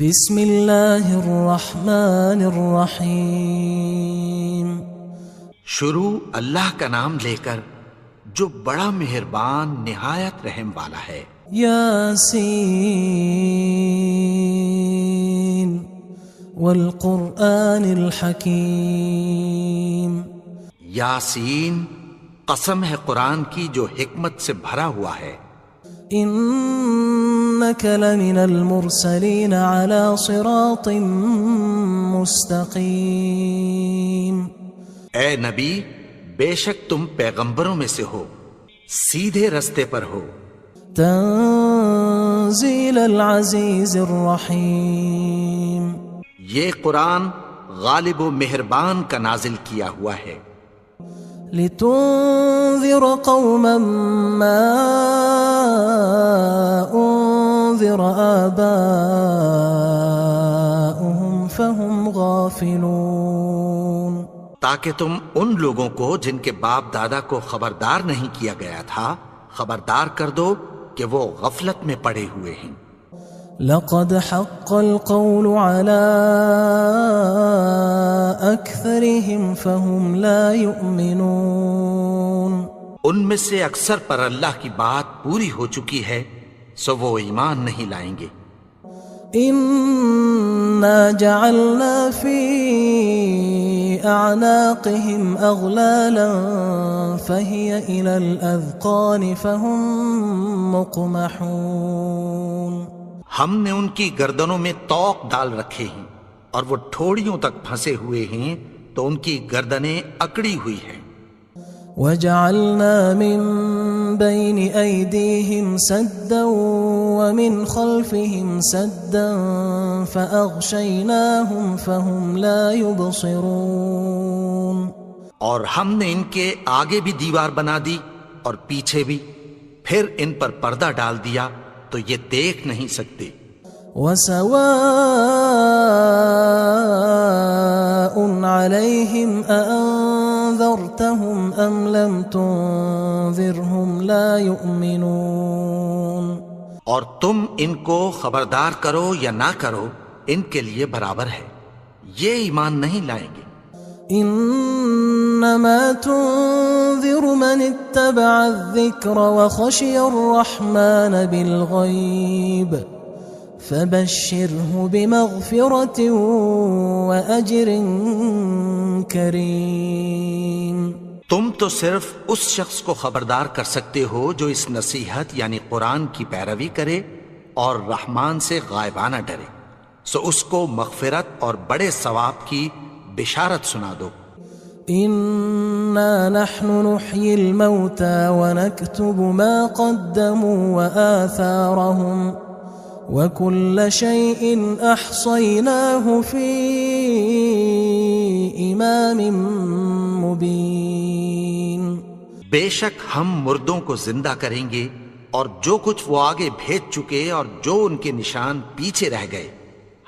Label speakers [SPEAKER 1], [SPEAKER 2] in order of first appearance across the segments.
[SPEAKER 1] بسم اللہ الرحمن الرحیم۔
[SPEAKER 2] شروع اللہ کا نام لے کر جو بڑا مہربان نہایت رحم والا ہے۔
[SPEAKER 1] یاسین والقرآن الحکیم۔
[SPEAKER 2] یاسین، قسم ہے قرآن کی جو حکمت سے بھرا ہوا ہے۔
[SPEAKER 1] انک لمن المرسلین علی صراط مستقیم۔
[SPEAKER 2] اے نبی، بے شک تم پیغمبروں میں سے ہو، سیدھے رستے پر ہو۔
[SPEAKER 1] تنزیل العزیز الرحیم۔
[SPEAKER 2] یہ قرآن غالب و مہربان کا نازل کیا ہوا ہے۔
[SPEAKER 1] لتنذر قوما ما انذر آباؤهم فهم غافلون۔
[SPEAKER 2] تاکہ تم ان لوگوں کو جن کے باپ دادا کو خبردار نہیں کیا گیا تھا خبردار کر دو کہ وہ غفلت میں پڑے ہوئے ہیں۔
[SPEAKER 1] لقد حق القول على أكثرهم فهم لا يؤمنون۔
[SPEAKER 2] ان میں سے اکثر پر اللہ کی بات پوری ہو چکی ہے سو وہ ایمان نہیں لائیں گے۔
[SPEAKER 1] إنا جعلنا في أعناقهم أغلالا فهي إلى الأذقان فهم مقمحون۔
[SPEAKER 2] ہم نے ان کی گردنوں میں طوق ڈال رکھے ہیں اور وہ ٹھوڑیوں تک پھنسے ہوئے ہیں تو ان کی گردنیں اکڑی ہوئی ہیں۔
[SPEAKER 1] وجعلنا من بين أيديهم سدا ومن خلفهم سدا فأغشيناهم فهم لا يبصرون۔
[SPEAKER 2] اور ہم نے ان کے آگے بھی دیوار بنا دی اور پیچھے بھی، پھر ان پر پردہ ڈال دیا تو یہ دیکھ نہیں سکتے۔
[SPEAKER 1] وسواء عليهم أأنذرتهم أم لم تنذرهم لا يؤمنون۔
[SPEAKER 2] اور تم ان کو خبردار کرو یا نہ کرو ان کے لیے برابر ہے، یہ ایمان نہیں لائیں گے۔
[SPEAKER 1] انما تنذر من اتبع الذکر وخشی الرحمن بالغیب فبشره بمغفرة وأجر کریم۔
[SPEAKER 2] تم تو صرف اس شخص کو خبردار کر سکتے ہو جو اس نصیحت یعنی قرآن کی پیروی کرے اور رحمان سے غائبانہ ڈرے، سو اس کو مغفرت اور بڑے ثواب کی بشارت سنا دو۔
[SPEAKER 1] انا نحن نحيي الموتى ونكتب ما قدموا وآثارهم وكل شيء احصيناه في امام مبين۔
[SPEAKER 2] بے شک ہم مردوں کو زندہ کریں گے اور جو کچھ وہ آگے بھیج چکے اور جو ان کے نشان پیچھے رہ گئے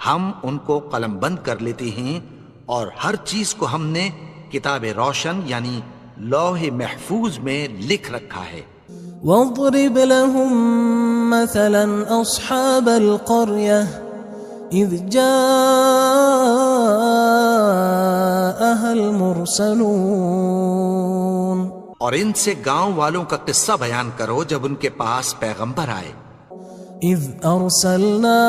[SPEAKER 2] ہم ان کو قلم بند کر لیتے ہیں، اور ہر چیز کو ہم نے کتاب روشن یعنی لوح محفوظ میں لکھ رکھا ہے۔
[SPEAKER 1] واضرب لهم مثلا اصحاب القرية اذ جاءها المرسلون۔
[SPEAKER 2] اور ان سے گاؤں والوں کا قصہ بیان کرو جب ان کے پاس پیغمبر آئے۔
[SPEAKER 1] اذ ارسلنا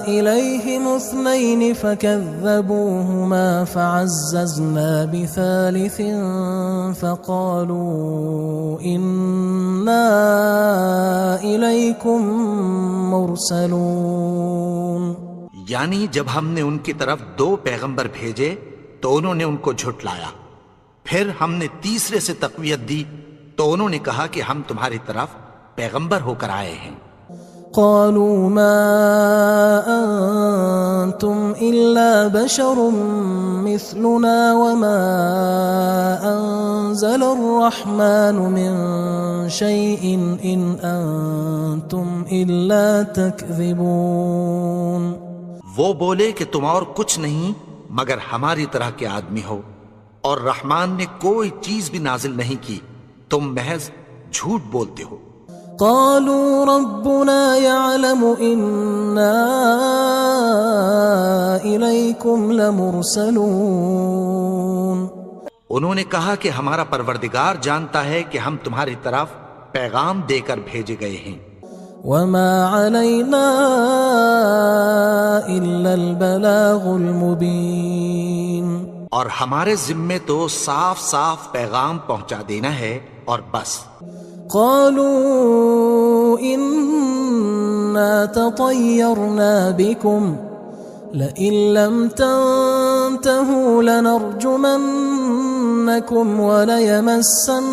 [SPEAKER 1] الیہم اثنین فکذبوہما فعززنا بثالث فقالوا انا الیکم مرسلون۔
[SPEAKER 2] یعنی جب ہم نے ان کی طرف 2 پیغمبر بھیجے تو انہوں نے ان کو جھٹلایا، پھر ہم نے تیسرے سے تقویت دی تو انہوں نے کہا کہ ہم تمہاری طرف پیغمبر ہو کر آئے ہیں۔
[SPEAKER 1] قالوا ما انتم الا بشر مثلنا وما انزل الرحمن من شيء ان انتم الا تكذبون۔
[SPEAKER 2] وہ بولے کہ تم اور کچھ نہیں مگر ہماری طرح کے آدمی ہو، اور رحمان نے کوئی چیز بھی نازل نہیں کی، تم محض جھوٹ بولتے ہو۔
[SPEAKER 1] قالوا ربنا يعلم إنا إليكم لمرسلون.
[SPEAKER 2] انہوں نے کہا کہ ہمارا پروردگار جانتا ہے کہ ہم تمہاری طرف پیغام دے کر بھیجے گئے ہیں.
[SPEAKER 1] وما علينا إلا البلاغ المبين.
[SPEAKER 2] اور ہمارے ذمے تو صاف صاف پیغام پہنچا دینا ہے اور بس.
[SPEAKER 1] قالوا إنا تطيرنا بكم لئن لم تنتهوا لنرجمنكم وليمسنكم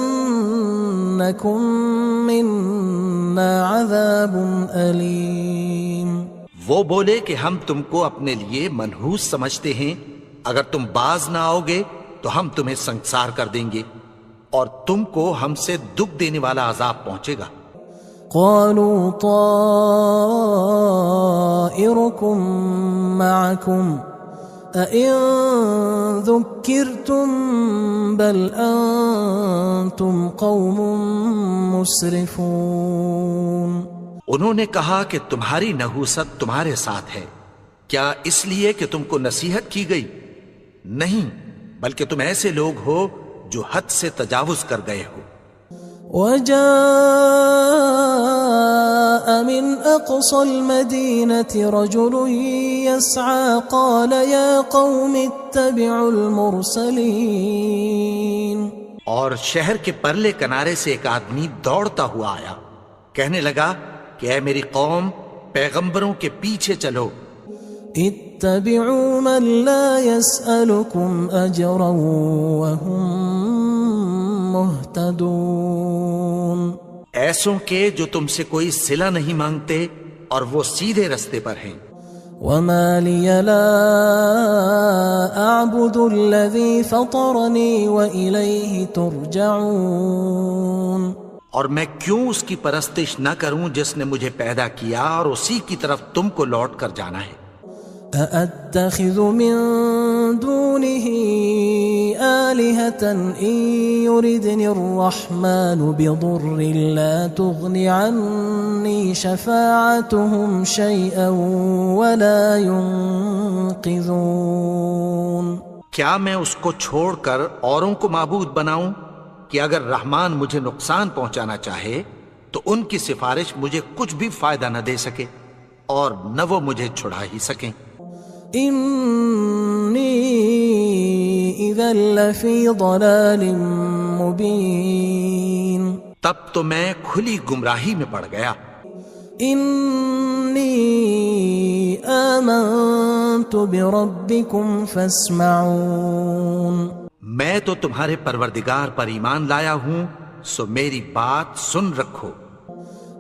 [SPEAKER 1] منا عذاب أليم.
[SPEAKER 2] وہ بولے کہ ہم تم کو اپنے لیے منحوس سمجھتے ہیں، اگر تم باز نہ آؤ گے تو ہم تمہیں سنسار کر دیں گے اور تم کو ہم سے دکھ دینے والا عذاب پہنچے گا.
[SPEAKER 1] قالوا طائركم معكم أئن ذكرتم بل أنتم قوم مسرفون.
[SPEAKER 2] انہوں نے کہا کہ تمہاری نحوست تمہارے ساتھ ہے، کیا اس لیے کہ تم کو نصیحت کی گئی؟ نہیں، بلکہ تم ایسے لوگ ہو جو حد سے تجاوز کر گئے ہو.
[SPEAKER 1] وجاء من أقصى المدينة رجل يسعى قال يا قوم اتبعوا المرسلين.
[SPEAKER 2] اور شہر کے پرلے کنارے سے ایک آدمی دوڑتا ہوا آیا، کہنے لگا کہ اے میری قوم، پیغمبروں کے پیچھے چلو.
[SPEAKER 1] اتبعوا من لا يسألكم أجرا وهم مهتدون.
[SPEAKER 2] ایسوں کے جو تم سے کوئی صلہ نہیں مانگتے اور وہ سیدھے رستے پر ہیں.
[SPEAKER 1] وما لي لا أعبد الذي فطرني وإليه ترجعون.
[SPEAKER 2] اور میں کیوں اس کی پرستش نہ کروں جس نے مجھے پیدا کیا اور اسی کی طرف تم کو لوٹ کر جانا ہے.
[SPEAKER 1] أأتخذ من دونه آلهة إن يردني الرحمن بضر لا تغن عني شفاعتهم شيئا ولا ينقذون.
[SPEAKER 2] کیا میں اس کو چھوڑ کر اوروں کو معبود بناؤں کہ اگر رحمان مجھے نقصان پہنچانا چاہے تو ان کی سفارش مجھے کچھ بھی فائدہ نہ دے سکے اور نہ وہ مجھے چھڑا ہی سکیں.
[SPEAKER 1] إني إذا لفي ضلال مبين.
[SPEAKER 2] تب تو میں کھلی گمراہی میں پڑ گیا.
[SPEAKER 1] إني آمنت بربكم فاسمعون.
[SPEAKER 2] میں تو تمہارے پروردگار پر ایمان لایا ہوں، سو میری بات سن رکھو.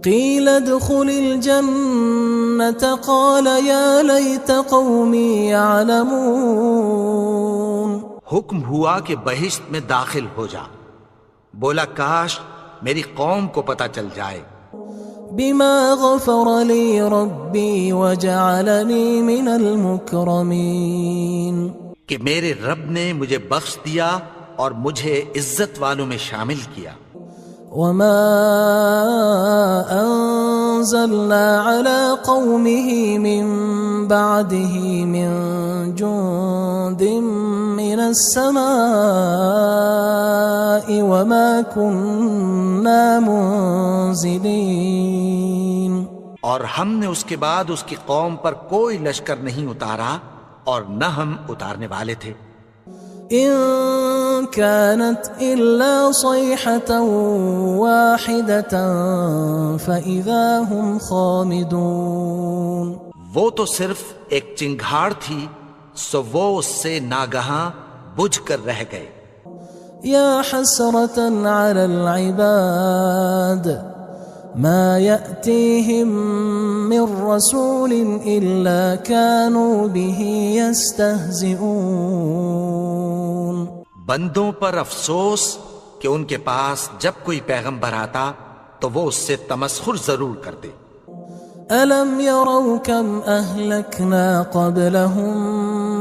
[SPEAKER 1] قيل ادخل الجنة قال يا ليت قومي يعلمون.
[SPEAKER 2] حکم ہوا کہ بہشت میں داخل ہو جا. بولا کاش میری قوم کو پتہ چل جائے.
[SPEAKER 1] بما غفر لي ربي وجعلني من المكرمين.
[SPEAKER 2] کہ میرے رب نے مجھے بخش دیا اور مجھے عزت والوں میں شامل کیا.
[SPEAKER 1] وما أنزلنا على قومه من بعده من جند من السماء وما كنا منزلين.
[SPEAKER 2] اور ہم نے اس کے بعد اس کی قوم پر کوئی لشکر نہیں اتارا اور نہ ہم اتارنے والے تھے.
[SPEAKER 1] إن كانت إلا صيحة واحدة فإذا هم خامدون.
[SPEAKER 2] وہ تو صرف ایک چنگھاڑ تھی، سو وہ اس سے ناگہاں بجھ کر رہ گئے.
[SPEAKER 1] يا حسرة على العباد ما يأتيهم من رسول إلا كانوا به يستهزئون.
[SPEAKER 2] بندوں پر افسوس کہ ان کے پاس جب کوئی پیغمبر آتا تو وہ اس سے تمسخر ضرور کرتے.
[SPEAKER 1] ألم يروا كم أهلكنا قبلهم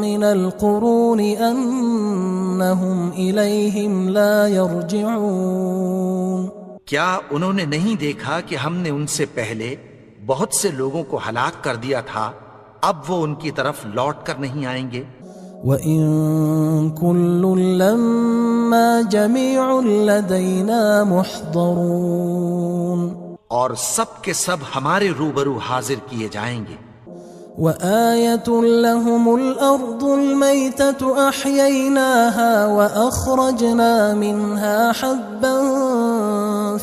[SPEAKER 1] من القرون أنهم إليهم لا يرجعون.
[SPEAKER 2] کیا انہوں نے نہیں دیکھا کہ ہم نے ان سے پہلے بہت سے لوگوں کو ہلاک کر دیا تھا، اب وہ ان کی طرف لوٹ کر نہیں آئیں گے؟
[SPEAKER 1] وَإِن كُلٌّ لَمَّا جَمِيعٌ لَدَيْنَا مُحْضَرُونَ،
[SPEAKER 2] اور سب کے سب ہمارے روبرو حاضر کیے جائیں گے۔
[SPEAKER 1] وَآيَةٌ لَهُمُ الْأَرْضُ الْمَيْتَةُ أَحْيَيْنَاهَا وَأَخْرَجْنَا مِنْهَا حَبًّا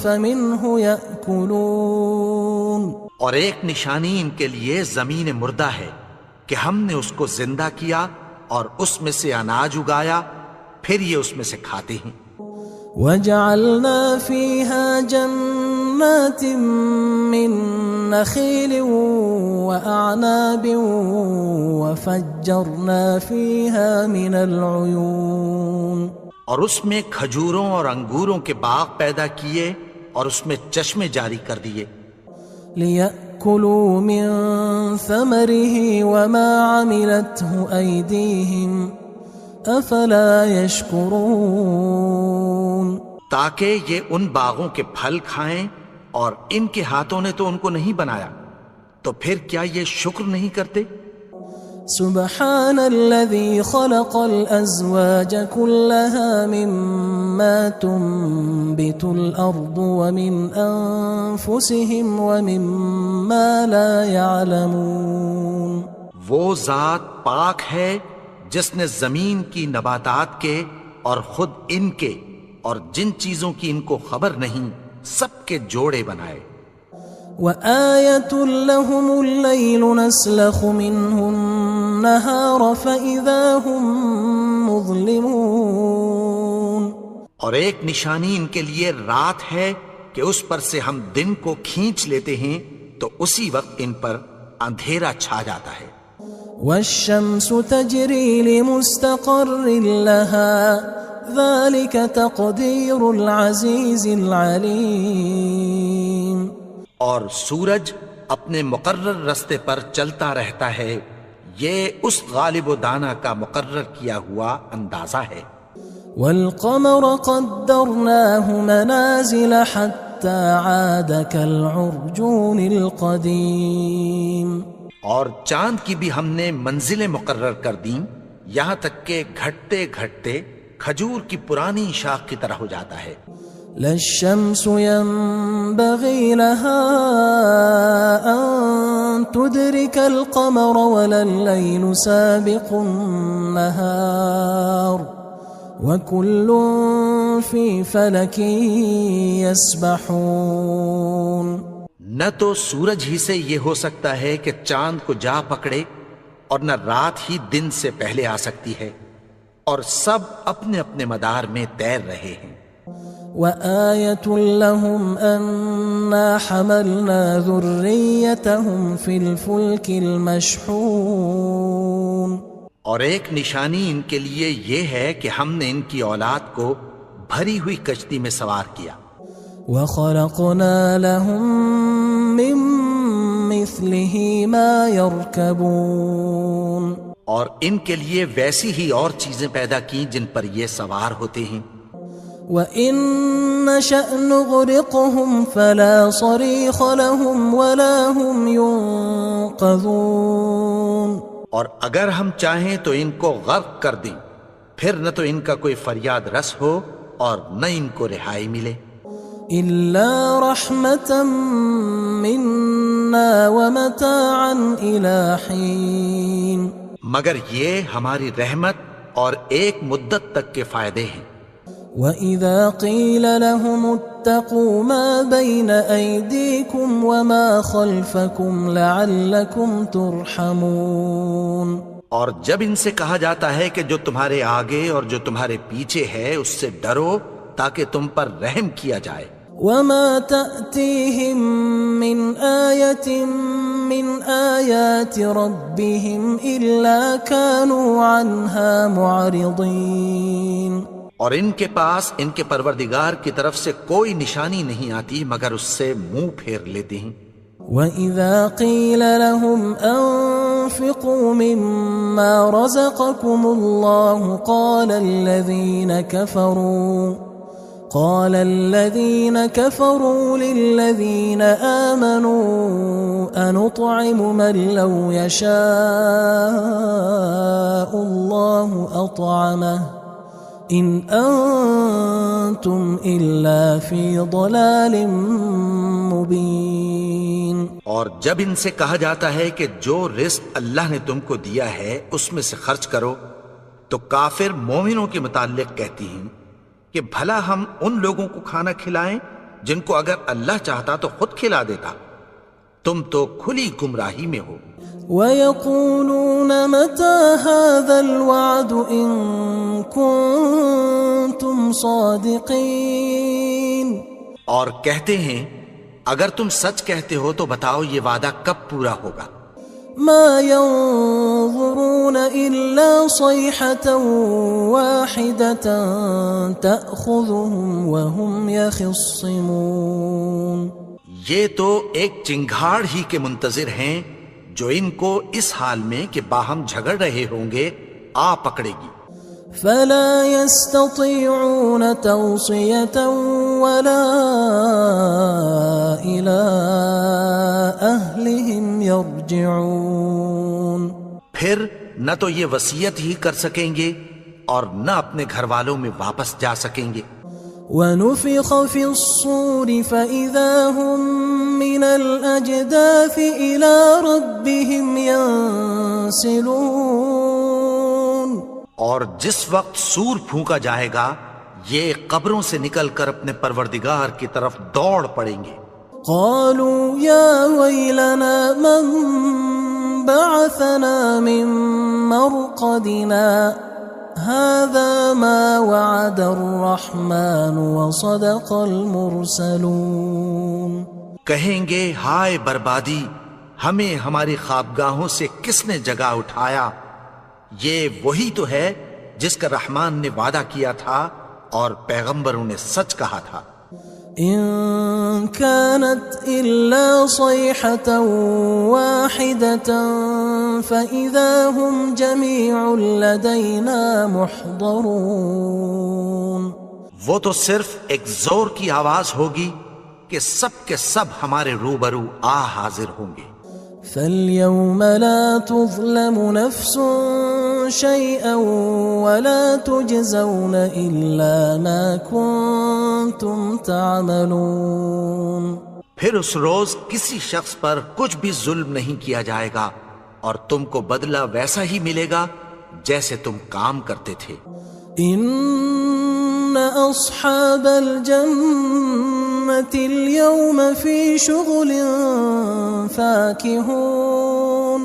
[SPEAKER 1] فَمِنْهُ يَأْكُلُونَ،
[SPEAKER 2] اور ایک نشانی ان کے لیے زمین مردہ ہے کہ ہم نے اس کو زندہ کیا اور اس میں سے اناج اگایا، پھر یہ اس میں سے کھاتے ہیں۔
[SPEAKER 1] وَجَعَلْنَا فِيهَا جَنَّاتٍ مِّن نَخِيلٍ وَأَعْنَابٍ وَفَجَّرْنَا فِيهَا مِنَ الْعُيُونِ،
[SPEAKER 2] اور اس میں کھجوروں اور انگوروں کے باغ پیدا کیے اور اس میں چشمے جاری کر دیے،
[SPEAKER 1] لِيَأْكُلُوا مِن ثَمَرِهِ وَمَا عَمِلَتْهُ أَيْدِيهِمْ أَفَلَا يَشْكُرُونَ،
[SPEAKER 2] تاکہ یہ ان باغوں کے پھل کھائیں، اور ان کے ہاتھوں نے تو ان کو نہیں بنایا، تو پھر کیا یہ شکر نہیں کرتے؟
[SPEAKER 1] سبحان الذي خلق الأزواج كلها مما تنبت الأرض ومن أنفسهم ومما لا يعلمون،
[SPEAKER 2] وہ ذات پاک ہے جس نے زمین کی نباتات کے اور خود ان کے اور جن چیزوں کی ان کو خبر نہیں سب کے جوڑے بنائے۔
[SPEAKER 1] وآية لهم الليل نسلخ منه النهار فإذا هم مظلمون،
[SPEAKER 2] اور ایک نشانی ان کے لیے رات ہے کہ اس پر سے ہم دن کو کھینچ لیتے ہیں تو اسی وقت ان پر اندھیرا چھا جاتا ہے۔
[SPEAKER 1] والشمس تجري لمستقر لها ذلك تقدير العزيز العليم،
[SPEAKER 2] اور سورج اپنے مقرر رستے پر چلتا رہتا ہے، یہ اس غالب و دانا کا مقرر کیا ہوا اندازہ ہے۔
[SPEAKER 1] والقمر قدرناه منازل حتى عاد كالعرجون القديم،
[SPEAKER 2] اور چاند کی بھی ہم نے منزلیں مقرر کر دیں، یہاں تک کہ گھٹتے گھٹتے کھجور کی پرانی شاخ کی طرح ہو جاتا ہے۔
[SPEAKER 1] لا الشمس ينبغي لها أن تدرك القمر ولا الليل سابق النهار وكل في فلك يسبحون،
[SPEAKER 2] نہ تو سورج ہی سے یہ ہو سکتا ہے کہ چاند کو جا پکڑے، اور نہ رات ہی دن سے پہلے آ سکتی ہے، اور سب اپنے اپنے مدار میں تیر رہے ہیں۔
[SPEAKER 1] وآية لهم أنا حملنا ذريتهم في الفلك المشحون،
[SPEAKER 2] اور ایک نشانی ان کے لیے یہ ہے کہ ہم نے ان کی اولاد کو بھری ہوئی کشتی میں سوار کیا۔
[SPEAKER 1] وخلقنا لهم من مثله ما يركبون،
[SPEAKER 2] اور ان کے لیے ویسی ہی اور چیزیں پیدا کی جن پر یہ سوار ہوتے ہیں۔
[SPEAKER 1] وَإِن نَّشَأْ نُغْرِقْهُمْ فَلَا صَرِيخَ لَهُمْ وَلَا هُمْ يُنقَذُونَ،
[SPEAKER 2] اور اگر ہم چاہیں تو ان کو غرق کر دیں، پھر نہ تو ان کا کوئی فریاد رس ہو اور نہ ان کو رہائی ملے۔
[SPEAKER 1] إِلَّا رَحْمَةً مِنَّا وَمَتَاعًا إِلَى حِينٍ،
[SPEAKER 2] مگر یہ ہماری رحمت اور ایک مدت تک کے فائدے ہیں۔
[SPEAKER 1] وَإِذَا قِيلَ لَهُمُ اتَّقُوا مَا بَيْنَ أَيْدِيكُمْ وَمَا خَلْفَكُمْ لَعَلَّكُمْ تُرْحَمُونَ،
[SPEAKER 2] اور جب ان سے کہا جاتا ہے کہ جو تمہارے آگے اور جو تمہارے پیچھے ہے اس سے ڈرو تاکہ تم پر رحم کیا جائے۔
[SPEAKER 1] وَمَا تَأْتِيهِم مِّنْ آيَةٍ مِّنْ آيَاتِ رَبِّهِمْ إِلَّا كَانُوا عَنْهَا مُعْرِضِينَ،
[SPEAKER 2] اور ان کے پاس ان کے پروردگار کی طرف سے کوئی نشانی نہیں آتی مگر اس سے منہ پھیر لیتے ہیں۔
[SPEAKER 1] وَإِذَا قِيلَ لَهُمْ أَنفِقُوا مِمَّا رَزَقَكُمُ اللَّهُ قَالَ قال الذين كفروا للذين آمنوا أنطعم من لو يشاء الله أطعمه إن أنتم إلا في ضلال مبين.
[SPEAKER 2] اور جب ان سے کہا جاتا ہے کہ جو رزق اللہ نے تم کو دیا ہے اس میں سے خرچ کرو، تو کافر مومنوں کے متعلق کہتی ہیں کہ بھلا ہم ان لوگوں کو کھانا کھلائیں جن کو اگر اللہ چاہتا تو خود کھلا دیتا. تم تو کھلی گمراہی میں ہو.
[SPEAKER 1] وَيَقُولُونَ مَتَى هَذَا الْوَعْدُ إِن كُنتُمْ صَادِقِينَ.
[SPEAKER 2] اور کہتے ہیں اگر تم سچ کہتے ہو تو بتاؤ یہ وعدہ کب پورا ہوگا.
[SPEAKER 1] مَا يَنظُرُونَ إِلَّا صَيْحَةً وَاحِدَةً تَأْخُذُهُمْ وَهُمْ يَخِصِّمُونَ.
[SPEAKER 2] یہ تو ایک چنگھاڑ ہی کے منتظر ہیں جو ان کو اس حال میں کہ باہم جھگڑ رہے ہوں گے آ پکڑے گی.
[SPEAKER 1] فلا يستطيعون توصية ولا إلى أهلهم يرجعون.
[SPEAKER 2] پھر نہ تو یہ وصیت ہی کر سکیں گے اور نہ اپنے گھر والوں میں واپس جا سکیں گے.
[SPEAKER 1] ونفخ في الصور فإذا هم من الأجداث إلى ربهم ينسلون.
[SPEAKER 2] اور جس وقت سور پھونکا جائے گا یہ قبروں سے نکل کر اپنے پروردگار کی طرف دوڑ پڑیں گے.
[SPEAKER 1] قالوا يا ويلنا من بعثنا من مرقدنا هذا ما وعد الرحمن وصدق المرسلون.
[SPEAKER 2] کہیں گے ہائے بربادی، ہمیں ہماری خوابگاہوں سے کس نے جگا اٹھایا؟ یہ وہی تو ہے جس کا رحمان نے وعدہ کیا تھا اور پیغمبروں نے سچ کہا تھا.
[SPEAKER 1] إن كانت إلا صيحة واحدة فإذا هم جميع لدينا محضرون.
[SPEAKER 2] وہ تو صرف ایک زور کی آواز ہوگی کہ سب کے سب ہمارے روبرو آ حاضر ہوں گے.
[SPEAKER 1] فاليوم لا تظلم نفس شيئا ولا تجزون إلا ما كنتم تعملون.
[SPEAKER 2] پھر اس روز کسی شخص پر کچھ بھی ظلم نہیں کیا جائے گا اور تم کو بدلہ ویسا ہی ملے گا جیسے تم کام کرتے تھے.
[SPEAKER 1] ان اصحاب الجنة اليوم في شغل فاكهون.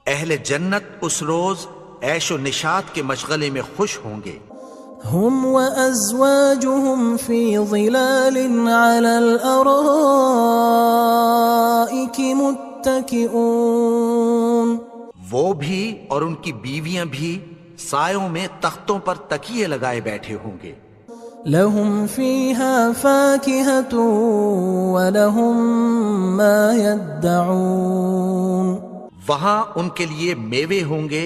[SPEAKER 2] اہل جنت اس روز عیش و نشاط کے مشغلے میں خوش ہوں گے.
[SPEAKER 1] هم وأزواجهم في ظلال على الأرائك متكئون.
[SPEAKER 2] وہ بھی اور ان کی بیویاں بھی سایوں میں تختوں پر تکیے لگائے بیٹھے ہوں گے.
[SPEAKER 1] لهم فيها فاكهة ولهم ما يدعون.
[SPEAKER 2] وہاں ان کے لیے میوے ہوں گے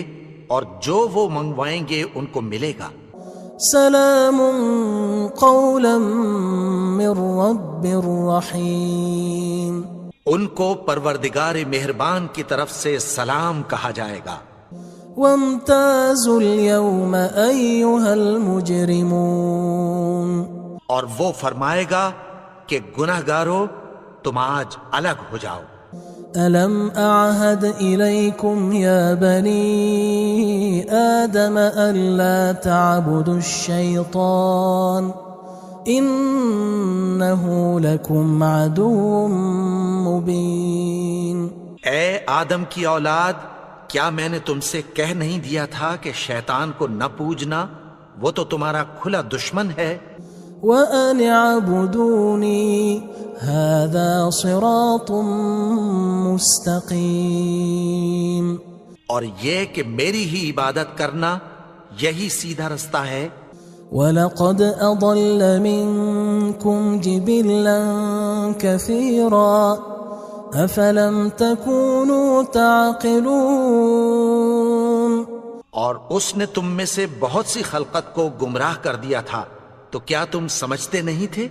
[SPEAKER 2] اور جو وہ منگوائیں گے ان کو ملے گا.
[SPEAKER 1] سلام قولا من رب رحیم.
[SPEAKER 2] ان کو پروردگار مہربان کی طرف سے سلام کہا جائے گا.
[SPEAKER 1] وامتازوا اليوم أيها المجرمون.
[SPEAKER 2] اور وہ فرمائے گا کہ گناہگارو تم آج الگ ہو جاؤ.
[SPEAKER 1] ألم أعهد إليكم يا بني آدم ألا تعبدوا الشيطان إنه لكم عدو مبين.
[SPEAKER 2] اے آدم کی اولاد، کیا میں نے تم سے کہہ نہیں دیا تھا کہ شیطان کو نہ پوجنا، وہ تو تمہارا کھلا دشمن ہے.
[SPEAKER 1] وَأَنِ اعْبُدُونِي هَذَا صِرَاطٌ مُسْتَقِيمٌ.
[SPEAKER 2] اور یہ کہ میری ہی عبادت کرنا یہی سیدھا رستہ ہے.
[SPEAKER 1] وَلَقَدْ أَضَلَّ مِنْكُمْ جِبِلًّا كَثِيرًا أَفَلَمْ تَكُونُوا تَعْقِلُونَ.
[SPEAKER 2] اور اس نے تم میں سے بہت سی خلقت کو گمراہ کر دیا تھا، تو کیا تم سمجھتے نہیں تھے؟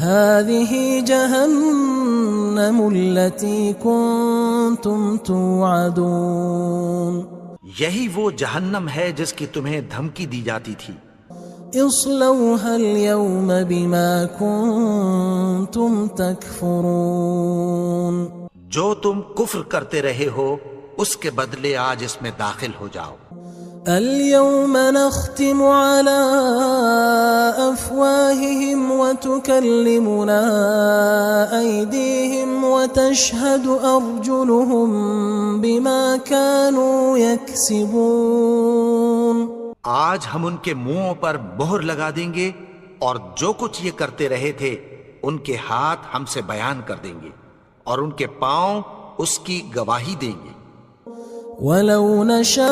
[SPEAKER 1] هذه جهنم التي كنتم توعدون
[SPEAKER 2] یہی وہ جہنم ہے جس کی تمہیں دھمکی دی جاتی تھی۔
[SPEAKER 1] اصلوها اليوم بما كنتم تكفرون
[SPEAKER 2] جو تم کفر کرتے رہے ہو اس کے بدلے آج اس میں داخل ہو جاؤ۔
[SPEAKER 1] اليوم نختم على أفواههم وتكلمنا أيديهم وتشهد أرجلهم بما كانوا يكسبون
[SPEAKER 2] آج ہم ان کے منہوں پر مہر لگا دیں گے اور جو کچھ یہ کرتے رہے تھے ان کے ہاتھ ہم سے بیان کر دیں گے اور ان کے پاؤں اس کی گواہی دیں گے۔
[SPEAKER 1] وَلَوْ نَشَاءُ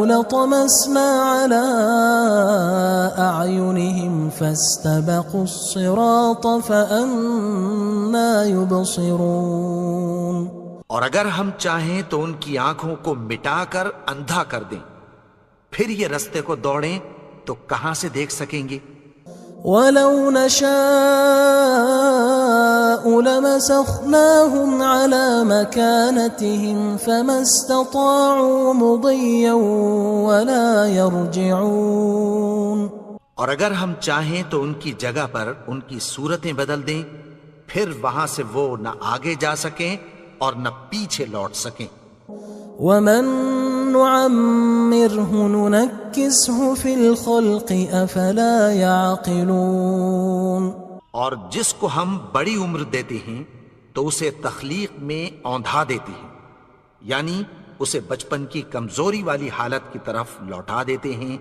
[SPEAKER 1] لَطَمَسْنَا عَلَىٰ أَعْيُنِهِمْ فَاسْتَبَقُوا الصِّرَاطَ فَأَنَّىٰ يُبْصِرُونَ
[SPEAKER 2] اور اگر ہم چاہیں تو ان کی آنکھوں کو مٹا کر اندھا کر دیں، پھر یہ رستے کو دوڑیں تو کہاں سے دیکھ سکیں گے؟
[SPEAKER 1] وَلَوْ نَشَاءُ لَمَسَخْنَاهُمْ عَلَىٰ مَكَانَتِهِمْ فَمَا اسْتَطَاعُوا مُضِيًّا وَلَا يَرْجِعُونَ
[SPEAKER 2] اور اگر ہم چاہیں تو ان کی جگہ پر ان کی صورتیں بدل دیں، پھر وہاں سے وہ نہ آگے جا سکیں اور نہ پیچھے لوٹ سکیں۔
[SPEAKER 1] وَمَن نُعَمِّرْهُ نُنَكِّسْهُ فِي الْخَلْقِ أَفَلَا يَعْقِلُونَ
[SPEAKER 2] اور جس کو ہم بڑی عمر دیتے ہیں تو اسے تخلیق میں اوندھا دیتے ہیں، یعنی اسے بچپن کی کمزوری والی حالت کی طرف لوٹا دیتے ہیں،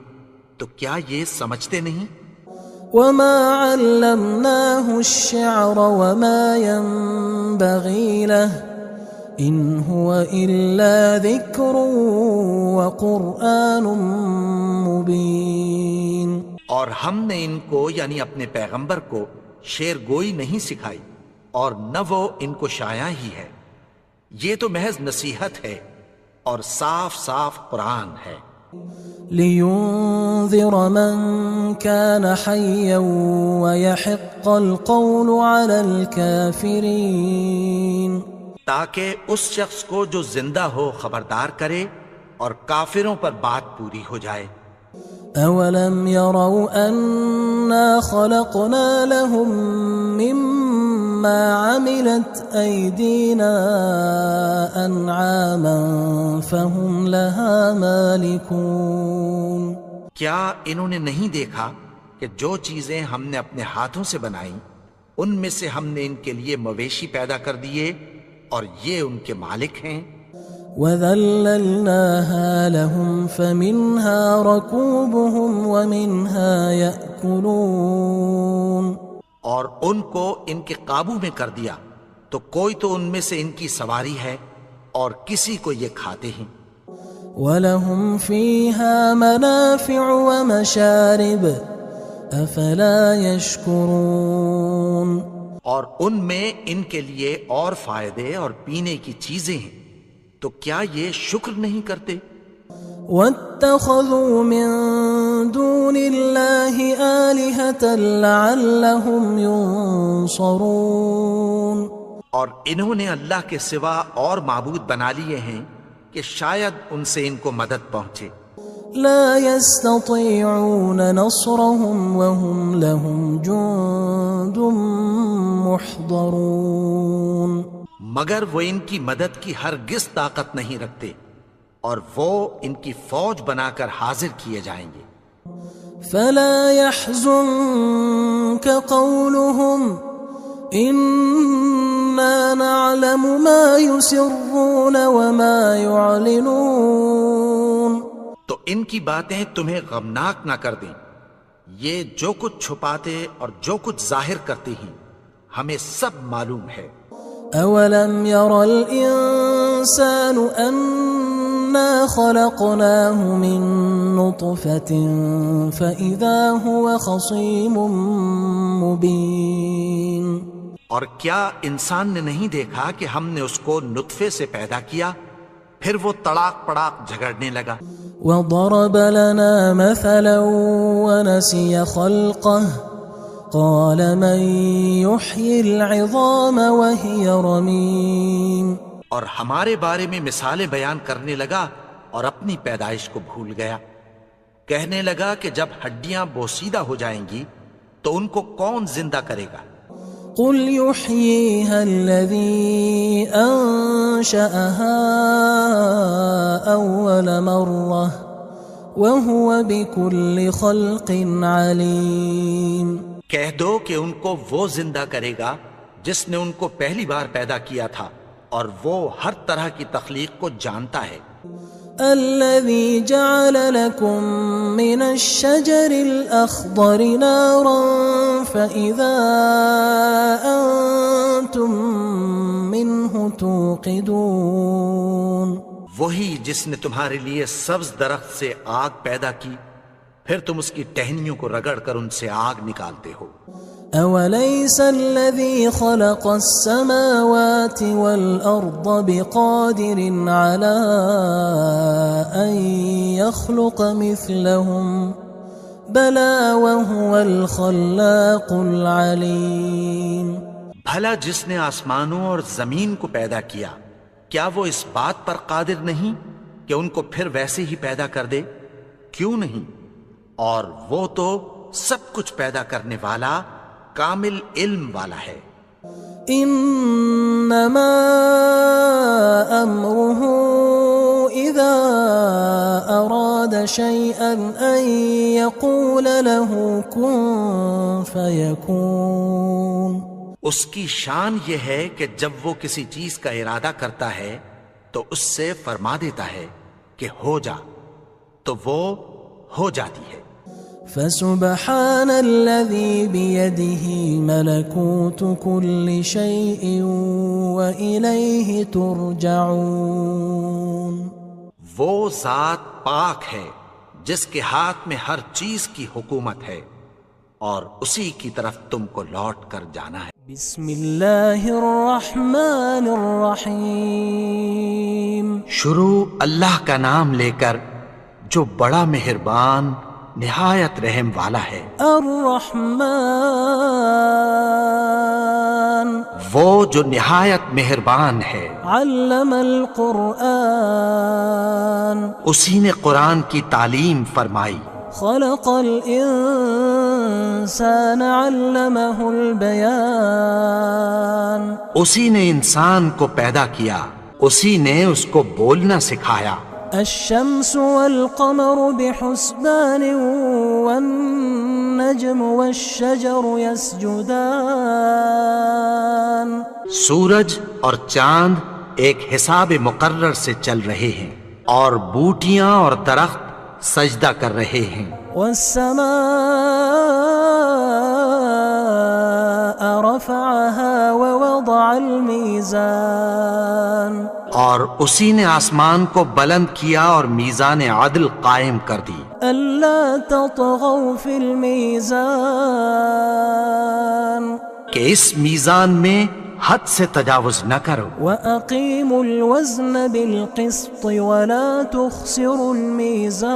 [SPEAKER 2] تو کیا یہ سمجھتے نہیں؟
[SPEAKER 1] وَمَا عَلَّمْنَاهُ الشِّعْرَ وَمَا يَنبَغِي لَهُ إِنْ هُوَ إِلَّا ذِكْرٌ وَقُرْآنٌ مُبِينٌ
[SPEAKER 2] اور ہم نے ان کو یعنی اپنے پیغمبر کو شعر گوئی نہیں سکھائی اور نہ وہ ان کو شایع ہی ہے، یہ تو محض نصیحت ہے اور صاف صاف قرآن ہے۔
[SPEAKER 1] لِيُنذِرَ مَن كَانَ حَيًّا وَيَحِقَّ الْقَوْلُ عَلَى الْكَافِرِينَ
[SPEAKER 2] تاکہ اس شخص کو جو زندہ ہو خبردار کرے اور کافروں پر بات پوری ہو جائے۔
[SPEAKER 1] أَوَلَمْ يَرَوْا أَنَّا خَلَقْنَا لَهُم مِّمَّا عَمِلَتْ أَيْدِينَا أَنْعَامًا فَهُمْ لَهَا مَالِكُونَ
[SPEAKER 2] کیا انہوں نے نہیں دیکھا کہ جو چیزیں ہم نے اپنے ہاتھوں سے بنائیں ان میں سے ہم نے ان کے لیے مویشی پیدا کر دیے اور یہ ان کے مالک ہیں۔
[SPEAKER 1] وَذَلَّلْنَاهَا لَهُمْ فَمِنْهَا رَكُوبُهُمْ وَمِنْهَا يَأْكُلُونَ
[SPEAKER 2] اور ان کو ان کے قابو میں کر دیا تو کوئی تو ان میں سے ان کی سواری ہے اور کسی کو یہ کھاتے ہیں۔
[SPEAKER 1] وَلَهُمْ فِيهَا مَنَافِعُ وَمَشَارِبُ أَفَلَا يَشْكُرُونَ
[SPEAKER 2] اور ان میں ان کے لیے اور فائدے اور پینے کی چیزیں ہیں، تو کیا یہ شکر نہیں کرتے؟
[SPEAKER 1] وَاتَّخَذُوا مِن دُونِ اللَّهِ آلِهَةً لَعَلَّهُمْ يُنصَرُونَ
[SPEAKER 2] اور انہوں نے اللہ کے سوا اور معبود بنا لیے ہیں کہ شاید ان سے ان کو مدد پہنچے۔
[SPEAKER 1] لا يستطيعون نصرهم وهم لهم جند محضرون
[SPEAKER 2] مگر وہ ان کی مدد کی ہرگز طاقت نہیں رکھتے اور وہ ان کی فوج بنا کر حاضر کیے جائیں گے۔
[SPEAKER 1] فلا يحزنك قولهم إنا نعلم ما يسرون وما يعلنون
[SPEAKER 2] تو ان کی باتیں تمہیں غمناک نہ کر دیں، یہ جو کچھ چھپاتے اور جو کچھ ظاہر کرتے ہیں ہمیں سب معلوم ہے۔
[SPEAKER 1] أولم ير الإنسان أنا خلقناه من نطفة فإذا هو خصيم مبين
[SPEAKER 2] اور کیا انسان نے نہیں دیکھا کہ ہم نے اس کو نطفے سے پیدا کیا، پھر وہ تڑاک پڑاک جھگڑنے لگا۔
[SPEAKER 1] وضرب لنا مثلا ونسي خلقه قال من يحيي العظام وهي رميم.
[SPEAKER 2] اور ہمارے بارے میں مثالیں بیان کرنے لگا اور اپنی پیدائش کو بھول گیا. کہنے لگا کہ جب ہڈیاں بوسیدہ ہو جائیں گی تو ان کو کون زندہ کرے گا؟
[SPEAKER 1] قل يحييها الذي أنشأها أول مرة وهو بكل خلق عليم.
[SPEAKER 2] کہہ دو کہ ان کو وہ زندہ کرے گا جس نے ان کو پہلی بار پیدا کیا تھا اور وہ ہر طرح کی تخلیق کو جانتا ہے.
[SPEAKER 1] الذي جعل لكم من الشجر الأخضر نارا فإذا أنتم منه توقدون.
[SPEAKER 2] وہی جس نے تمہارے لیے سبز درخت سے آگ پیدا کی پھر تم اس کی ٹہنیوں کو رگڑ کر ان سے آگ نکالتے ہو.
[SPEAKER 1] أوليس الذي خلق السماوات والأرض بقادر على أن يخلق مثلهم بلى وهو الخلاق العليم.
[SPEAKER 2] بھلا جس نے آسمانوں اور زمین کو پیدا کیا کیا وہ اس بات پر قادر نہیں کہ ان کو پھر ویسے ہی پیدا کر دے؟ کیوں نہیں؟ اور وہ تو سب کچھ پیدا کرنے والا کامل علم والا ہے.
[SPEAKER 1] انما امره اذا اراد شيئا ان يقول له كن فيكون.
[SPEAKER 2] اس کی شان یہ ہے کہ جب وہ کسی چیز کا ارادہ کرتا ہے تو اس سے فرما دیتا ہے کہ ہو جا تو وہ ہو جاتی ہے.
[SPEAKER 1] فسبحان الذي بيده ملكوت كل شيء وإليه ترجعون.
[SPEAKER 2] وہ ذات پاک ہے جس کے ہاتھ میں ہر چیز کی حکومت ہے اور اسی کی طرف تم کو لوٹ کر جانا ہے.
[SPEAKER 1] بسم اللہ الرحمن الرحیم.
[SPEAKER 2] شروع اللہ کا نام لے کر جو بڑا مہربان نہایت رحم والا ہے.
[SPEAKER 1] الرحمن
[SPEAKER 2] وہ جو نہایت مہربان ہے.
[SPEAKER 1] علم القرآن
[SPEAKER 2] اسی نے قرآن کی تعلیم فرمائی.
[SPEAKER 1] خلق الانسان علمہ البیان
[SPEAKER 2] اسی نے انسان کو پیدا کیا اسی نے اس کو بولنا سکھایا.
[SPEAKER 1] الشمس والقمر بحسبان والنجم والشجر يسجدان.
[SPEAKER 2] سورج اور چاند ایک حساب مقرر سے چل رہے ہیں اور بوٹیاں اور درخت سجدہ کر رہے ہیں.
[SPEAKER 1] والسماء رفعها ووضع الميزان
[SPEAKER 2] اور اسی نے آسمان کو بلند کیا اور میزان عدل قائم کر دی.
[SPEAKER 1] ألا تطغوا في الميزان
[SPEAKER 2] کہ اس میزان میں حد سے تجاوز نہ کرو.
[SPEAKER 1] وأقيموا الوزن بالقسط ولا تخسروا الميزان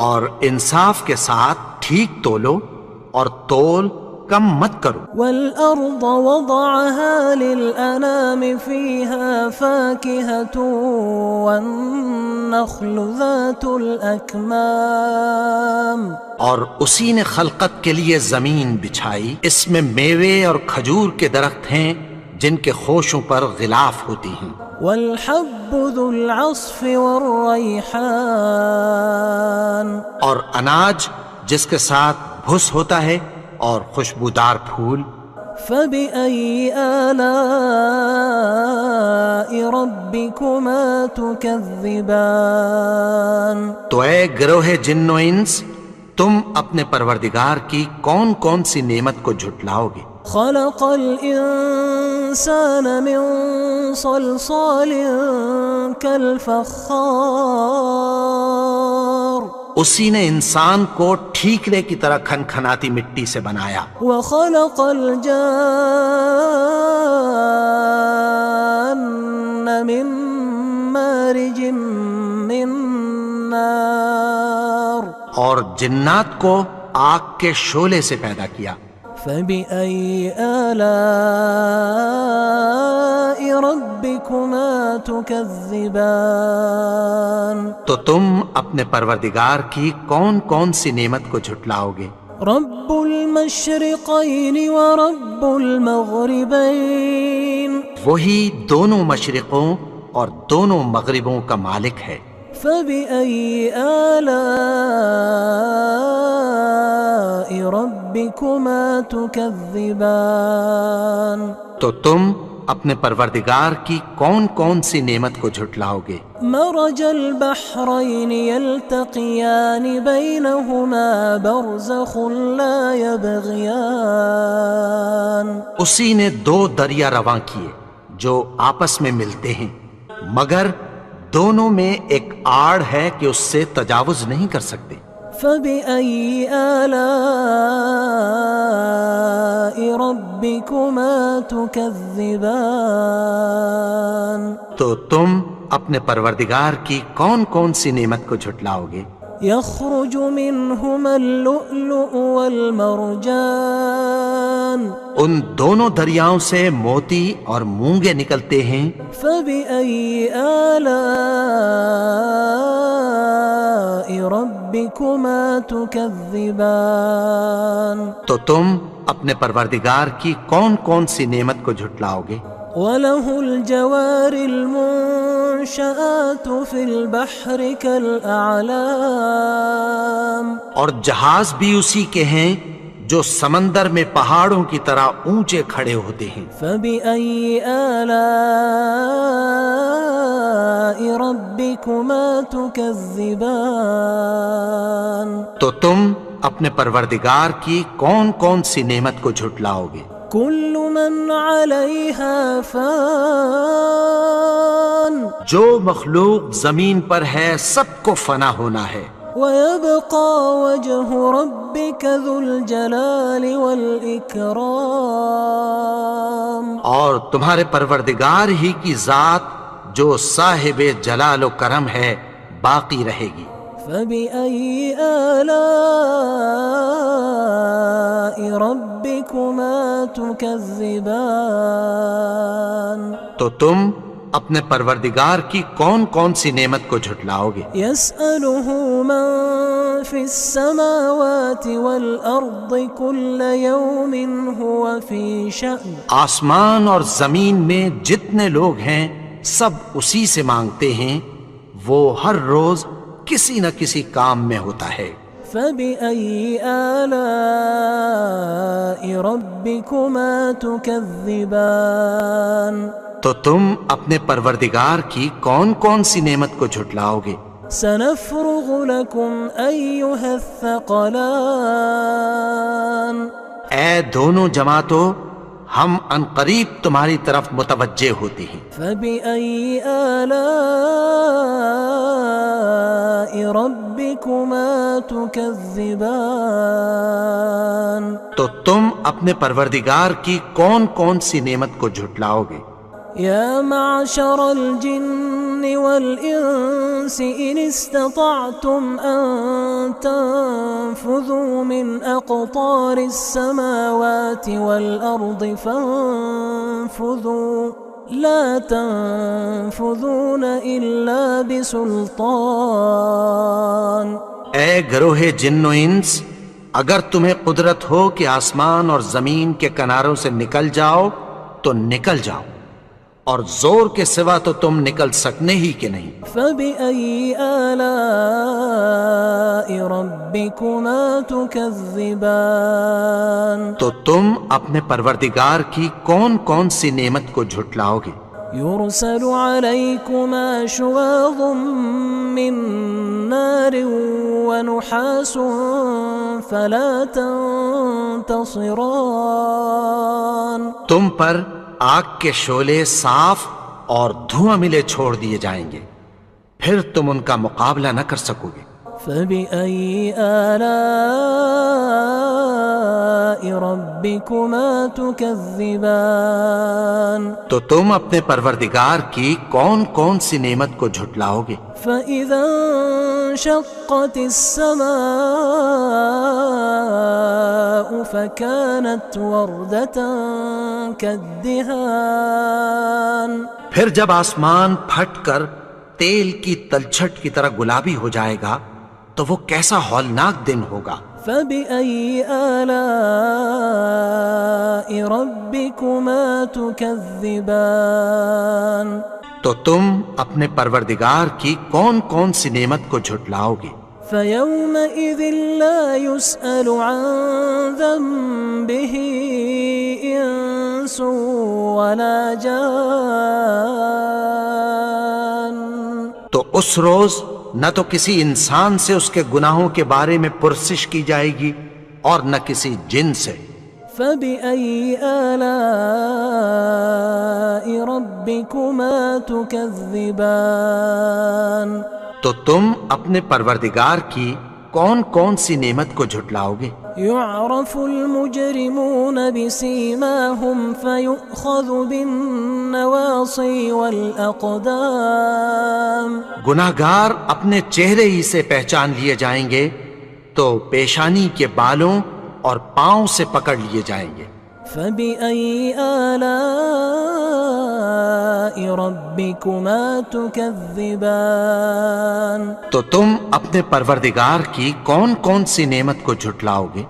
[SPEAKER 2] اور انصاف کے ساتھ ٹھیک تولو اور تول کم مت کرو.
[SPEAKER 1] والأرض وضعها للأنام فيها فاكهة والنخل ذات الأكمام
[SPEAKER 2] اور اسی نے خلقت کے لیے زمین بچھائی اس میں میوے اور کھجور کے درخت ہیں جن کے خوشوں پر غلاف ہوتی ہیں.
[SPEAKER 1] والحب ذو العصف والريحان
[SPEAKER 2] اور اناج جس کے ساتھ بھس ہوتا ہے اور خوشبودار پھول.
[SPEAKER 1] فبأي آلاء ربكما تكذبان.
[SPEAKER 2] تو اے گروہ جن و انس تم اپنے پروردگار کی کون کون سی نعمت کو جھٹلاؤ گے؟
[SPEAKER 1] خلق الإنسان من صلصال كالفخار
[SPEAKER 2] اسی نے انسان کو ٹھیکرے کی طرح کھنکھناتی مٹی سے بنایا.
[SPEAKER 1] وخلق الجان من مارج من نار
[SPEAKER 2] اور جنات کو آگ کے شعلے سے پیدا کیا.
[SPEAKER 1] فبأي آلاء ربكما تكذبان
[SPEAKER 2] تو تم اپنے پروردگار کی کون کون سی نعمت کو جھٹلاؤ گے؟
[SPEAKER 1] رب المشرقين ورب المغربين
[SPEAKER 2] وہی دونوں مشرقوں اور دونوں مغربوں کا مالک ہے.
[SPEAKER 1] فبأي آلاء ربكما تكذبان
[SPEAKER 2] تو تم اپنے پروردگار کی کون کون سی نعمت کو جھٹلاؤ گے؟
[SPEAKER 1] مرج البحرين يلتقيان بينهما برزخ لا يبغيان
[SPEAKER 2] اسی نے دو دریا رواں کیے جو آپس میں ملتے ہیں، مگر دونوں میں ایک آڑ ہے کہ اس سے تجاوز نہیں کر سکتے.
[SPEAKER 1] فبأي آلاء ربكما تكذبان
[SPEAKER 2] تو تم اپنے پروردگار کی کون کون سی نعمت کو جھٹلاؤ گے؟
[SPEAKER 1] يخرج منهما اللؤلؤ والمرجان
[SPEAKER 2] ان دونوں دریاؤں سے موتی اور مونگے نکلتے ہیں.
[SPEAKER 1] فبأي آلاء ربكما تكذبان
[SPEAKER 2] تو تم اپنے پروردگار کی کون کون سی نعمت کو جھٹلاؤ گے؟
[SPEAKER 1] وله الجوار المنشآت في البحر كالأعلام
[SPEAKER 2] اور جہاز بھی اسی کے ہیں جو سمندر میں پہاڑوں کی طرح اونچے کھڑے ہوتے ہیں.
[SPEAKER 1] فبأي آلاء ربكما تكذبان
[SPEAKER 2] تو تم اپنے پروردگار کی کون کون سی نعمت کو جھٹلاؤ گے؟
[SPEAKER 1] كل من عليها فان
[SPEAKER 2] جو مخلوق زمین پر ہے سب کو فنا ہونا ہے،
[SPEAKER 1] ويبقى وجه ربك ذو الجلال والإكرام
[SPEAKER 2] اور تمہارے پروردگار ہی کی ذات جو صاحب جلال و کرم ہے باقی رہے گی.
[SPEAKER 1] فبأي آلاء ربكما تكذبان
[SPEAKER 2] تو تم اپنے پروردگار کی کون کون سی نعمت کو جھٹلاؤ گے؟
[SPEAKER 1] يسأله من في السماوات والأرض كل يوم هو في شأن
[SPEAKER 2] آسمان اور زمین میں جتنے لوگ ہیں سب اسی سے مانگتے ہیں، وہ ہر روز کسی نہ کسی کام میں ہوتا ہے.
[SPEAKER 1] فبأي آلاء ربكما تكذبان
[SPEAKER 2] تو تم اپنے پروردگار کی کون کون سی نعمت کو جھٹلاؤ گے؟
[SPEAKER 1] سنفرغ لكم أيها الثقلان
[SPEAKER 2] اے دونوں جماعتوں، ہم عنقریب تمہاری طرف متوجہ ہوتے ہیں.
[SPEAKER 1] فبأي آلاء ربكما تكذبان
[SPEAKER 2] تو تم اپنے پروردگار کی کون کون سی نعمت کو جھٹلاؤ گے؟
[SPEAKER 1] يا معشر الجن والإنس إن استطعتم أن تنفذوا من أقطار السماوات والأرض فانفذوا لا تنفذون إلا بسلطان.
[SPEAKER 2] اے گروہ جن و انس، اگر تمہیں قدرت ہو کہ آسمان اور زمین کے کناروں سے نکل جاؤ تو نکل جاؤ، اور زور کے سوا تو تم نکل سکنے ہی کے نہیں.
[SPEAKER 1] فبأي آلاء ربكما تكذبان
[SPEAKER 2] تو تم اپنے پروردگار کی کون کون سی نعمت کو جھٹلاؤ گے؟
[SPEAKER 1] يرسل عليكما شواظ من نار ونحاس فلا تنتصران.
[SPEAKER 2] تم پر آگ کے شعلے صاف اور دھواں ملے چھوڑ دیے جائیں گے، پھر تم ان کا مقابلہ نہ کر سکو گے.
[SPEAKER 1] فبأي آلاء ربكما تكذبان
[SPEAKER 2] تو تم اپنے پروردگار کی کون کون سی نعمت کو جھٹلاؤ گے؟
[SPEAKER 1] فإذا انشقت السماء فكانت وردة كالدهان
[SPEAKER 2] پھر جب آسمان پھٹ کر تیل کی تلچھٹ کی طرح گلابی ہو جائے گا تو وہ کیسا ہولناک دن ہوگا۔
[SPEAKER 1] فبأي آلاء ربكما تكذبان
[SPEAKER 2] تو تم اپنے پروردگار کی کون کون سی نعمت کو جھٹلاؤ گے؟
[SPEAKER 1] فيومئذ لا يسأل عن ذنبه إنس ولا جان
[SPEAKER 2] تو اس روز نہ تو کسی انسان سے اس کے گناہوں کے بارے میں پرسش کی جائے گی اور نہ کسی جن سے۔
[SPEAKER 1] فبأي آلاء ربكما تكذبان
[SPEAKER 2] تو تم اپنے پروردگار کی کون کون سی نعمت کو جھٹلاؤ گے؟
[SPEAKER 1] يعرف المجرمون بسيماهم فيؤخذ بالنواصي والأقدام
[SPEAKER 2] گناہگار اپنے چہرے ہی سے پہچان لیے جائیں گے تو پیشانی کے بالوں اور پاؤں سے پکڑ لیے جائیں گے۔
[SPEAKER 1] فبأي آلاء ربكما تكذبان
[SPEAKER 2] تو تم اپنے پروردگار کی کون کون سی نعمت کو جھٹلاؤ گے؟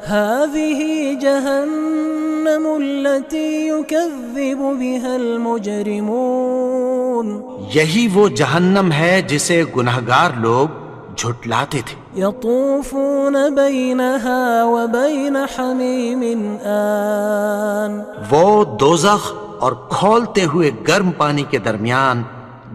[SPEAKER 1] هذه جهنم التي يكذب بها المجرمون
[SPEAKER 2] یہی وہ جہنم ہے جسے گناہگار لوگ جھٹلاتے تھے۔
[SPEAKER 1] يطوفون بينها وبين حميم آن
[SPEAKER 2] وہ دوزخ اور کھولتے ہوئے گرم پانی کے درمیان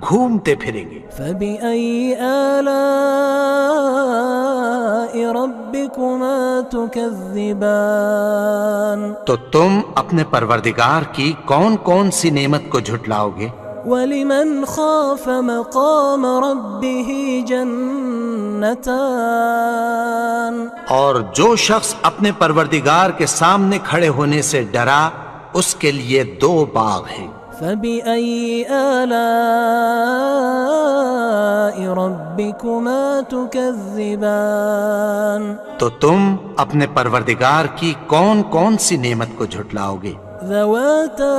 [SPEAKER 2] گھومتے پھریں گے۔
[SPEAKER 1] فبأي آلاء ربكما تكذبان
[SPEAKER 2] تو تم اپنے پروردگار کی کون کون سی نعمت کو جھٹلاؤ گے؟
[SPEAKER 1] ولمن خاف مقام ربه جنتان
[SPEAKER 2] اور جو شخص اپنے پروردگار کے سامنے کھڑے ہونے سے ڈرا اس کے لیے دو باغ ہیں۔
[SPEAKER 1] فبأي آلاء ربكما تكذبان
[SPEAKER 2] تو تم اپنے پروردگار کی کون کون سی نعمت کو جھٹلاؤ گے؟
[SPEAKER 1] ذواتا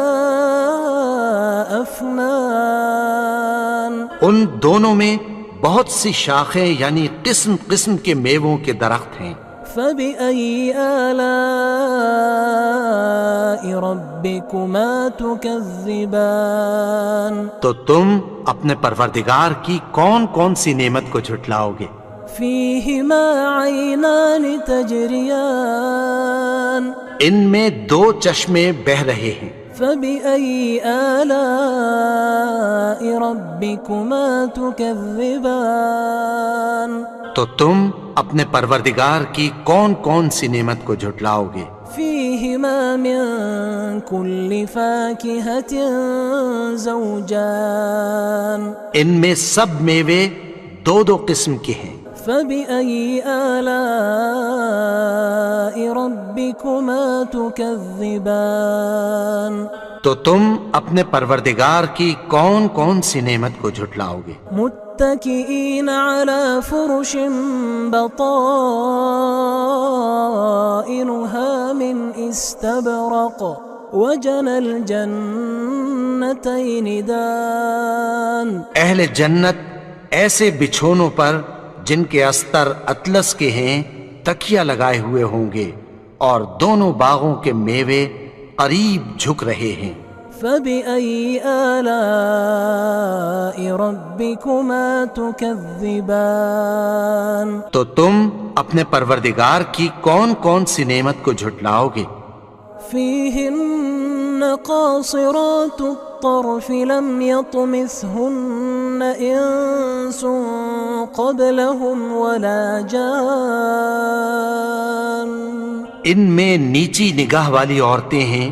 [SPEAKER 1] افنان
[SPEAKER 2] ان دونوں میں بہت سی شاخیں یعنی قسم قسم کے میووں کے درخت ہیں۔
[SPEAKER 1] فبأي آلاء ربكما تكذبان
[SPEAKER 2] تو تم اپنے پروردگار کی کون کون سی نعمت کو جھٹلاؤ گے؟
[SPEAKER 1] فيهما عينان تجريان
[SPEAKER 2] ان میں دو چشمے بہہ رہے ہیں۔
[SPEAKER 1] فبأي آلاء ربكما تكذبان
[SPEAKER 2] تو تم اپنے پروردگار کی کون کون سی نعمت کو جھٹلاؤ گے؟
[SPEAKER 1] فيهما من كل فاكهة زوجان
[SPEAKER 2] ان میں سب میوے دو دو قسم کے ہیں۔
[SPEAKER 1] فبأي آلاء ربكما تكذبان
[SPEAKER 2] تو تم اپنے پروردگار کی کون کون سی نعمت کو جھٹلاؤ گے؟
[SPEAKER 1] متكئين على فرش بطائنها من استبرق وجنى الجنتين دان
[SPEAKER 2] اہل جنت ایسے بچھونوں پر جن کے استر اطلس کے ہیں تکیہ لگائے ہوئے ہوں گے اور دونوں باغوں کے میوے قریب جھک رہے ہیں۔
[SPEAKER 1] فبأي آلاء ربكما تكذبان
[SPEAKER 2] تو تم اپنے پروردگار کی کون کون سی نعمت کو جھٹلاؤ گے؟
[SPEAKER 1] فيهن قاصرات الطرف لم يطمثهن إنس قبلهم ولا جان
[SPEAKER 2] ان میں نیچی نگاہ والی عورتیں ہیں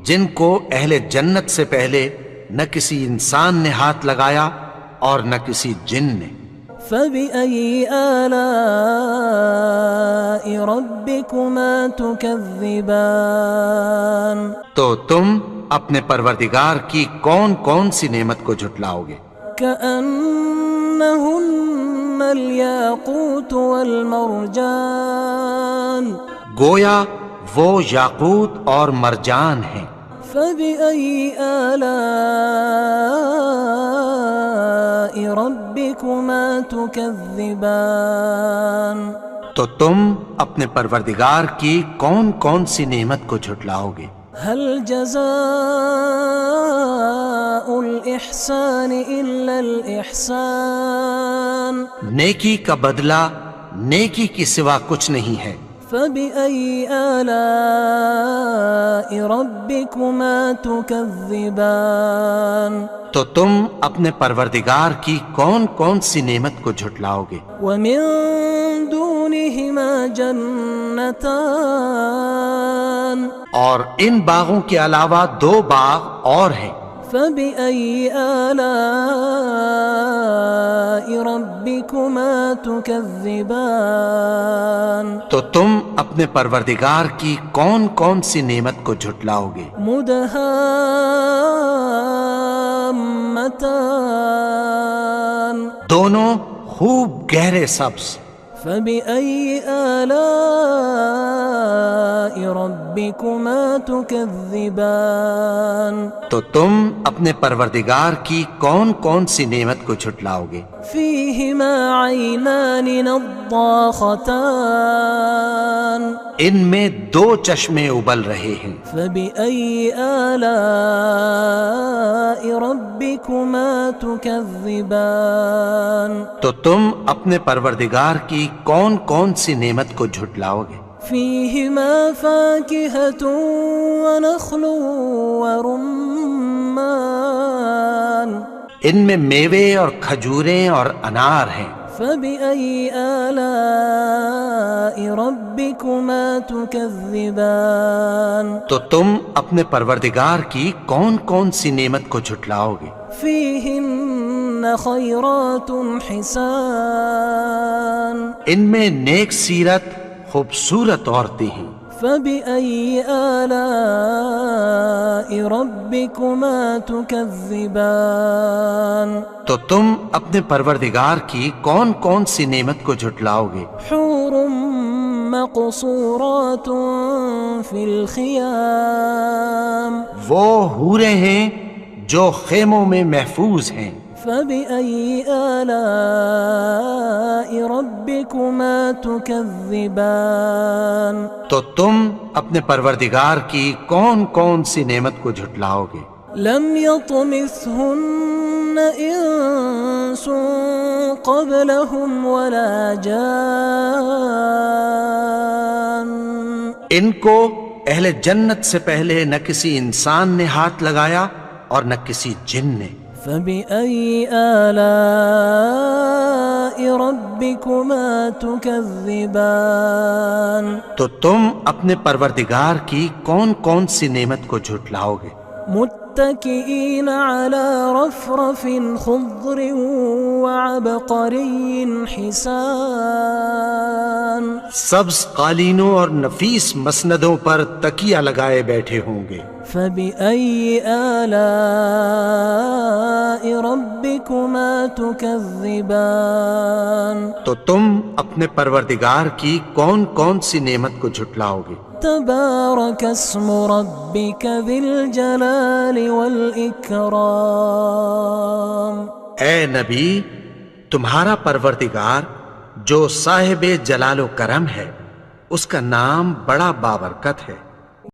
[SPEAKER 2] جن کو اہل جنت سے پہلے نہ کسی انسان نے ہاتھ لگایا اور نہ کسی جن نے۔
[SPEAKER 1] فبأي آلاء ربكما تكذبان
[SPEAKER 2] تو تم اپنے پروردگار کی کون کون سی نعمت کو جھٹلاؤ گے؟
[SPEAKER 1] كأنهن الياقوت والمرجان
[SPEAKER 2] گویا وہ یاقوت اور مرجان ہیں۔
[SPEAKER 1] فبأي آلاء ربكما تكذبان
[SPEAKER 2] تو تم اپنے پروردگار کی کون کون سی نعمت کو جھٹلاؤ گے؟
[SPEAKER 1] هل جزاء الإحسان إلا الإحسان
[SPEAKER 2] نیکی کا بدلہ نیکی کی سوا کچھ نہیں ہے۔
[SPEAKER 1] فبأي آلاء ربكما تكذبان
[SPEAKER 2] تو تم اپنے پروردگار کی کون کون سی نعمت کو جھٹلاؤ گے؟
[SPEAKER 1] ومن دونهما جنتان
[SPEAKER 2] اور ان باغوں کے علاوہ دو باغ اور ہیں۔
[SPEAKER 1] فبأي آلاء ربكما تكذبان
[SPEAKER 2] تو تم اپنے پروردگار کی کون کون سی نعمت کو جھٹلاؤ گے؟
[SPEAKER 1] مدهامتان
[SPEAKER 2] دونوں خوب گہرے سبز۔
[SPEAKER 1] فبأي آلاء ربكما تكذبان
[SPEAKER 2] تو تم اپنے پروردگار کی کون کون سی نعمت کو جھٹلاؤ گے؟
[SPEAKER 1] فيهما عينان نضاختان
[SPEAKER 2] ان میں دو چشمے ابل رہے ہیں۔
[SPEAKER 1] فبأي آلاء ربكما تكذبان
[SPEAKER 2] تو تم اپنے پروردگار کی کون کون سی نعمت کو جھٹلاؤ گے؟
[SPEAKER 1] فيهما فاكهة ونخل ورمان
[SPEAKER 2] ان میں میوے اور کھجوریں اور انار ہیں۔
[SPEAKER 1] فبأي آلاء ربكما تكذبان
[SPEAKER 2] تو تم اپنے پروردگار کی کون کون سی نعمت کو جھٹلاؤ گے؟
[SPEAKER 1] فيهن خيرات حسان
[SPEAKER 2] ان میں نیک سیرت خوبصورت عورتیں ہیں۔
[SPEAKER 1] فبأي آلاء ربكما تكذبان
[SPEAKER 2] تو تم اپنے پروردگار کی کون کون سی نعمت کو جھٹلاؤ گے؟
[SPEAKER 1] حور مقصورات في الخيام
[SPEAKER 2] وہ حوریں ہیں جو خیموں میں محفوظ ہیں۔
[SPEAKER 1] فبأي آلاء ربكما تكذبان
[SPEAKER 2] تو تم اپنے پروردگار کی کون کون سی نعمت کو جھٹلاؤ گے؟
[SPEAKER 1] لم يطمثهن إنس قبلهم ولا جان
[SPEAKER 2] ان کو اہل جنت سے پہلے نہ کسی انسان نے ہاتھ لگایا اور نہ کسی جن نے۔
[SPEAKER 1] فبأي آلاء ربكما تكذبان
[SPEAKER 2] تو تم اپنے پروردگار کی کون کون سی نعمت کو جھٹلاؤ گے؟
[SPEAKER 1] متكئين على رفرف خضر وعبقري حسان
[SPEAKER 2] سبز قالینوں اور نفیس مسندوں پر تکیہ لگائے بیٹھے ہوں گے۔
[SPEAKER 1] فبأي آلاء ربكما تكذبان
[SPEAKER 2] تو تم اپنے پروردگار کی کون کون سی نعمت کو جھٹلاؤ گے؟
[SPEAKER 1] تبارك اسم ربك ذي الجلال والإكرام
[SPEAKER 2] اے نبی، تمہارا پروردگار جو صاحب جلال و کرم ہے، اس کا نام بڑا بابرکت ہے۔